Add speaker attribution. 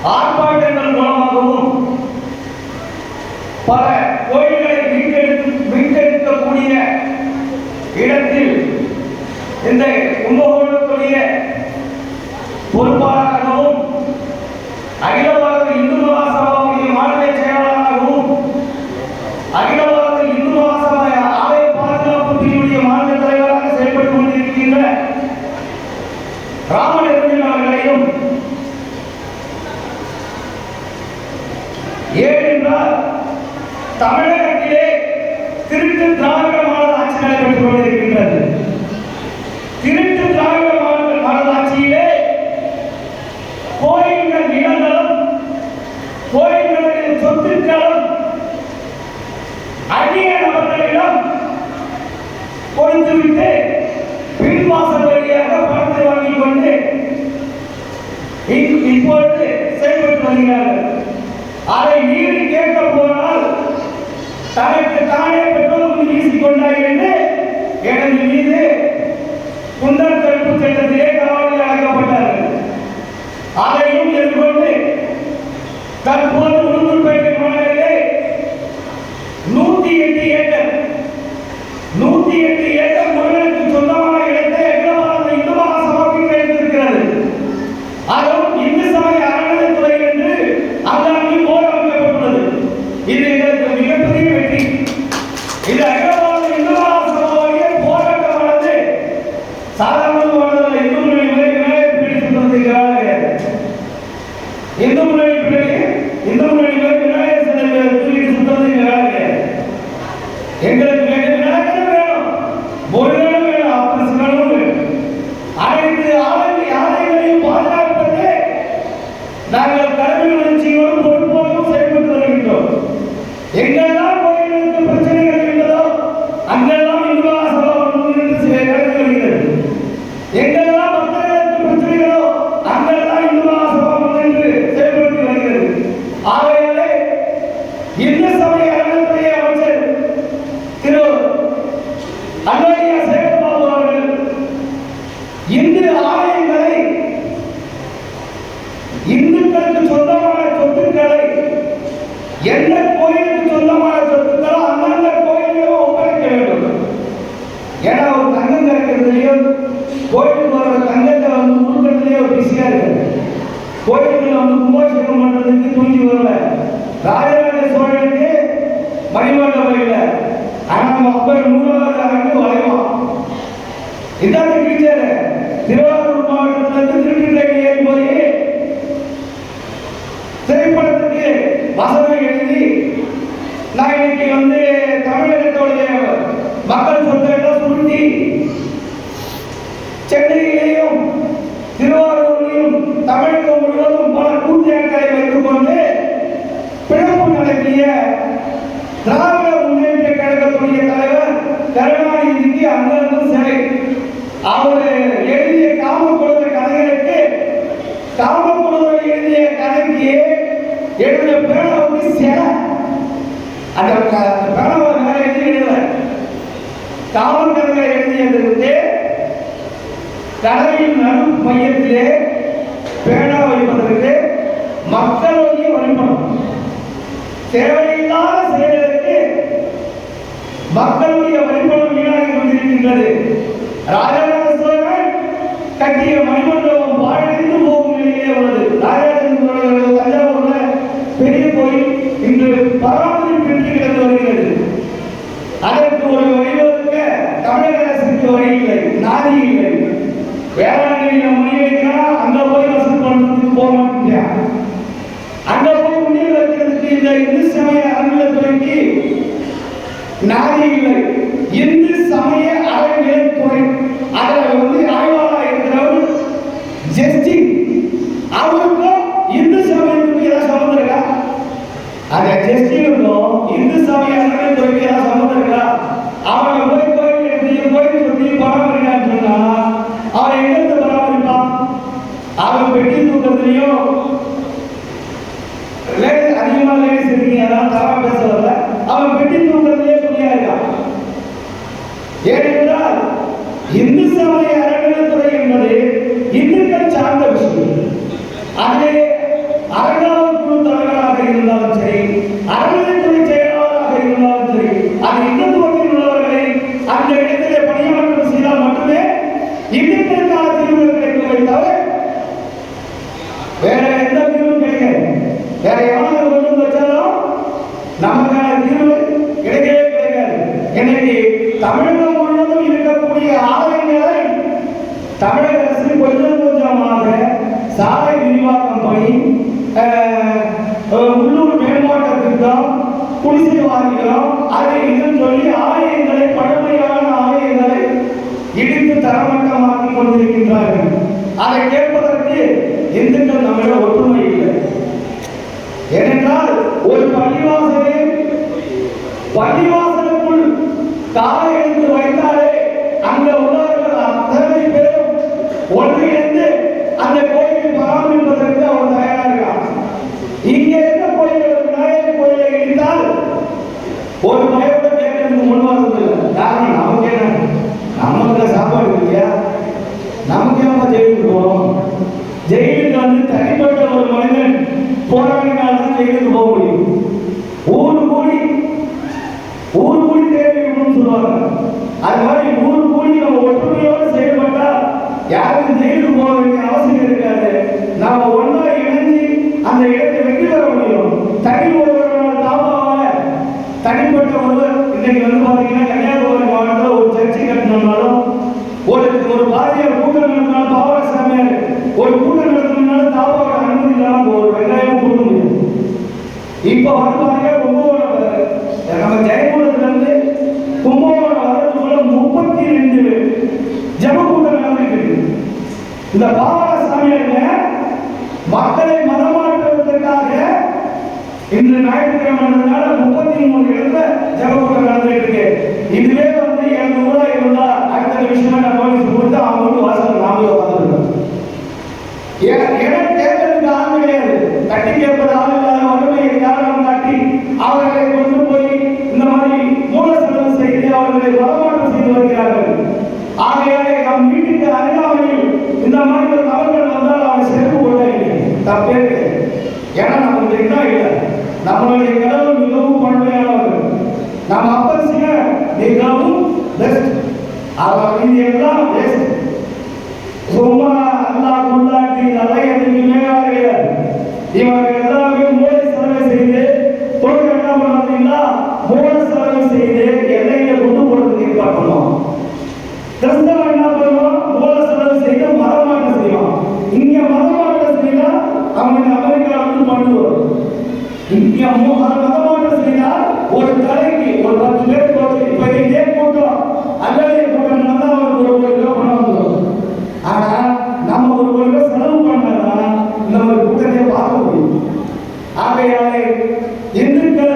Speaker 1: ஆர்ப்பாட்டங்கள் மூலமாகவும் பல கோயில்களை மீட்டெடுக்கக்கூடிய இடத்தில் இந்த கும்பகோணத்துடைய பொறுப்பாளராகவும் அகில பாரத இந்து மகாசபாவுடைய மாநில செயலாளராகவும் அகில பாரத இந்து மகாசபா ஆலய பாதுகாப்பு பிரிவுடைய மாநில தலைவராக செயல்பட்டுக் கொண்டிருக்கின்ற ராமலிங்கம் அவர்களையும் ஏனென்றால் தமிழகத்திலே திருட்டு திராவிட மாடல் ஆட்சி நடைபெற்றுக் கொண்டிருக்கின்றது. திருட்டு திராவிட மாடல் ஆட்சியிலே கோயில்கள் நிலங்களும் கோயில்களின் சொத்துக்களும் அந்நிய நபர்களிடம் கொடுத்துவிட்டு பின்வாசல் வழியாக பணத்தை வாங்கிக் கொண்டு இப்பொழுது செயல்பட்டு வருகிறார்கள். அதை மீறி கேட்க போனால் தனக்கு தானே பெட்ரோல் வீசிக்கொண்டார் என்று எனது மீது குண்டர் தடுப்பு சட்டத்திலே காவலில் அழைக்கப்பட்டார்கள். அதையும் எதிர்கொண்டு தற்போது உளுந்தூர்பேட்டை மாநகரிலே 108 ஏக்கர் முருகனுக்கு சொந்தமான இடத்தை அகில பாரத இந்து மகாசபாவுக்கு கிடைத்திருக்கிறது. அதுவும் இந்து சமய அறநிலையத்துறை என்று அங்காங்கே போர்டு அமைக்கப்பட்டுள்ளது. இது எங்களுக்கு மிகப்பெரிய வெற்றி. இது அகில பாரத இந்து மகாசபாவுடைய போராட்டமானது சாதாரணமானது. இந்து முன்னணி விநாயகர் பீடி சுத்தத்துக்காக இந்து முன்னணி விநாயகர் சிலை பீடி சுத்தத்துக்காக எங்களுக்கு விநாயகரும் வேணும், முருகனும் வேணும், அப்பசிவனும் வேணும். அனைத்து ஆலயங்களையும் பாதுகாப்பது நாங்கள் கடமை உணர்ச்சியோடும் பொறுப்போடும் செயல்பட்டு வருகின்றோம். எங்கெல்லாம் கோயில்களுக்கு பிரச்சனைகள் இருந்ததோ அங்கெல்லாம் இந்து மகாசபா முன்னின்று நடந்து வருகிறது. எங்கெல்லாம் பக்தர்களுக்கு பிரச்சனைகளோ அங்கெல்லாம் இந்து மகாசபா முன்னின்று செயல்பட்டு வருகிறது. ஆகையாலே இந்து சமய அறநிலையத்துறை அமைச்சர் திரு அன்வரியா சேகர்பாபு அவர்கள் இந்து ஆலயங்களை இந்துக்களுக்கு சொந்தமான சொத்துக்களை எந்த கோயிலுக்கு சொந்தமான சொத்துக்களோ அந்தந்த கோயிலையும் ஒப்படைக்க வேண்டும். ஏன்னா ஒரு தங்கம் கிடைக்கிறதுலையும் கோயிலுக்கு வர தங்கத்தை கொடுக்கறதுலேயே ஒரு பிஸியா இருக்கு. கோயிலுக்கு கும்பாபிஷேகம் பண்றதுக்கு துணிஞ்சு வரல. ராஜராஜ சோழனுக்கு மணிமண்டபம் இல்லை, ஆனா அப்பர் 100வது ஆண்டு வளைவான். இதான கிழிச்சாரு. திருவாரூர் மாவட்டத்திலிருந்து திருநெல்வேலி ஏறி போய் திரைப்படத்துக்கு வசனம் எழுதி நான் இன்னைக்கு தமிழகத்துடைய மக்கள் சொற்கள் சுருட்டி சென்னையிலேயும் திருவாரூரிலும் தமிழகம் முழுவதும் பல கூட்டங்களை வைத்துக் கொண்டு பிறப்பு நடத்திய திராவிட முன்னேற்ற கழகத்துடைய தலைவர் கருணாநிதிக்கு அங்கிருந்து சிலை. அவர் எழுதிய காமக்குழுவை கதைகளுக்கு காமக்குழுவை எழுதிய கதைக்கு எழுதிய பேனாவுக்கு சிலை. அந்த பேனாவை வேற எழுதியது காமக்கதைகளை எழுதியதற்கு கதையின் நடு மையத்திலே பேனா வைப்பதற்கு மக்களுடைய வழிபடும் தேவையில்லாத செயலுக்கு மக்களுடைய வழிபடும் வீணாகி கொண்டிருக்கின்றது. ராஜராஜ சோழன் கட்டிய மணிமண்டபம் பாழடைந்து போகும் நிலையிலே உள்ளது. ராஜராஜ சோழன் தஞ்சாவூர்ல பெரிய கோயில் இன்று பராமரிப்பின்றி கிடந்து வருகிறது. அதற்கு ஒரு வழிவகுக்க தமிழக அரசுக்கு வழி இல்லை, நாதி இல்லை. வேளாண்மையில முன்னேறினா அங்க போய் வசூல் பண்றதுக்கு போக மாட்டேங்க. அங்க போய் முன்னேறி வைக்கிறதுக்கு இந்த இந்து சமய அறநிலையத்துறைக்கு நாதி இல்லை. இந்து சமய அறநிலையத்துறை அதில் ஆய்வாளர் இருக்கிறவர் ஜஸ்டின், அவருக்கும் இந்து சமயத்துக்கு ஏதாவது சம்பந்தம் இருக்கா? அந்த ஜஸ்டினுக்கும் இந்து சமய அறநிலையத்துறைக்கு ஏதாவது சம்பந்தம் இருக்கா? அவங்க போய் கோயில் எடுத்து கோயில் சுற்றி பராமரிக்கான்னு சொன்னா அவன் எங்கிருந்து பராமரிப்பான்? அவன் பெட்டி தூக்கத்திலையும் அதிகமா லேடிஸ் இருக்கீங்க, அதான் தவறா பேச வரல. அவன் பெட்டி தூக்கத்திலேயே புள்ளியா இருக்கான். ஏனென்றால் இந்து சமய அறநிலையத்துறை என்பது இந்துக்கள் சார்ந்த விஷயம். அதிலே அறங்காவல் குழு தலைவராக இருந்தாலும் சரி, அறநிலைத்துறை செயலாளராக இருந்தாலும் சரி, அது இந்துத்துவத்தில் உள்ளவர்களை அந்த இடத்திலே பணியாற்றம் செய்தால் மட்டுமே இந்துக்களுக்கான தீர்வுகள் கிடைக்குமே தவிர வேற எந்த தீர்வும் கிடைக்காது. வேற எவனாவது கொண்டு வச்சாலும் நமக்கான தீர்வு கிடைக்கவே கிடைக்காது. இன்னைக்கு தமிழகம் முழுவதும் இருக்கக்கூடிய ஆலயங்களை தமிழக அரசு கொஞ்சம் கொஞ்சமாக சாலை விரிவாக்கம் பணி, உள்ளூர் மேம்பாட்டு திட்டம், குடிசை வாரியம், அதை இதுன்னு சொல்லி ஆலயங்களை, பழமையான ஆலயங்களை இடித்து தரமட்டமாக்கி கொண்டிருக்கின்றார்கள். அதை கேட்பதற்கு இந்துக்கள் நம்மிடம் ஒற்றுமை இல்லை. ஏனென்றால் ஒரு பள்ளிவாசலுக்குள் காலை எடுத்து வைத்தாலே அங்க உள்ளவர்கள் அத்தனை பேரும் ஒன்றிணைந்து அந்த கோயிலை பராமரிப்பதற்கு அவர் தயாரா இருக்கார். இங்க இருந்த கோயில் விநாயகர் கோயிலை இடித்தால் ஒரு பயப்பட கேட்கறதுக்கு முன்வரதில்லை. காரணம் நமக்கு என்ன, நமக்கு சாப்பாடு இல்லையா, நமக்கு நம்ம ஜெயிலுக்கு போறோம். ஜெயிலுக்கு வந்து தனிப்பட்ட ஒரு மனிதன் போராடினால்தான் ஜெயிலுக்கு போக முடியும். ஊரு கூடி தேவைன்னு சொல்லுவாங்க. அது மாதிரி ஊரு கூடி நம்ம ஒற்றுமையோடு செயல்பட்டா யாருக்கும் ஜெயிலுக்கு போக வேண்டிய அவசியம் இருக்காது. நாம ஒன்றா இணைஞ்சு அந்த இடத்தை வெற்றி பெற முடியும். தனி ஒருவரால் தாபாவால தனிப்பட்ட ஒருவர் இன்னைக்கு வந்து பாத்தீங்கன்னா கன்னியாகுமரி மாவட்டத்தில் ஒரு சர்ச்சை கட்டினாலும், ஒரு பாதியார் கூட்டம் நடத்தினாலும், பாவர சாமியார் ஒரு கூட்டம் நடத்தினாலும் தாபாவோட அனுமதி இல்லாம ஒரு வெங்காயம் கொடுக்க முடியும். இப்ப வந்து பாத்தீங்கன்னா நம்ம ஜெயகுலத்துல இருந்து கும்பகோணம் வரதுக்குள்ள 32 ஜப கூட்டம் நடந்துட்டு. இந்த பாவர சாமியாருங்க மக்களை மதமாற்றுவதற்காக இன்று ஞாயிற்றுக்கிழமை 33 இடத்துல ஜப கூட்டம் நடந்துட்டு இருக்கு. இதுவே வந்து எனக்கு ஊரா இருந்தா அடுத்த விஷயமா நான் நோட்டீஸ் கொடுத்து அவங்க வந்து வாசல் நாமளே உட்காந்துருக்கோம். எனக்கு கேட்கறதுக்கு ஆள் கிடையாது. தட்டி கேட்பது ஆள் இல்லாத வறுமையை காரணம் காட்டி அவர்களை கொண்டு போய் இந்த மாதிரி மூல செலவு செய்து அவர்களை வரமாற்றம் செய்து வருகிறார்கள். ஆகையாலே நம் வீட்டுக்கு அருகாமையில் இந்த மாதிரி ஒரு நபர்கள் வந்தால் அவனை செருப்பு கொள்ள தப்பே கிடையாது. ஏன்னா நமக்கு என்ன இல்லை, நம்மளுடைய கடவுள் மிகவும் பழமையானவர்கள். நம்ம அப்பசிங்க மிகவும் பெஸ்ட், அவர் இது எல்லாம் பெஸ்ட். சும்மா அல்லா குண்டாட்டி நல்லா எதுக்கு மேலாக கிடையாது. இவங்க எல்லாமே மூளை செலவை செய்து தொழில் என்ன பண்ணாங்கன்னா மூளை செலவை செய்து எல்லையில கொண்டு போறதுக்கு ஏற்பாடு பண்ணுவோம். கிறிஸ்தவன் என்ன பண்ணுவோம், மூளை செலவு செய்து மதமாற்றம் செய்வோம். இங்க மதமாற்றம் செய்தா அவனுக்கு அமெரிக்கா வந்து பண்ணுவோம். இங்க மதமாற்றம் செய்தா ஒரு தலைக்கு ஒரு 10 பேர் போட்டு இப்ப இதே கூட்டம் அல்லாத கூட்டம் நடந்தா அவருக்கு ஒரு ரூபாய் பணம் வந்துடும். ஆனா நம்ம ஒரு ரூபாய் செலவு பண்ணா இந்த ஒரு கூட்டத்தை பார்க்க முடியும். ஆகையாலே இந்துக்கள்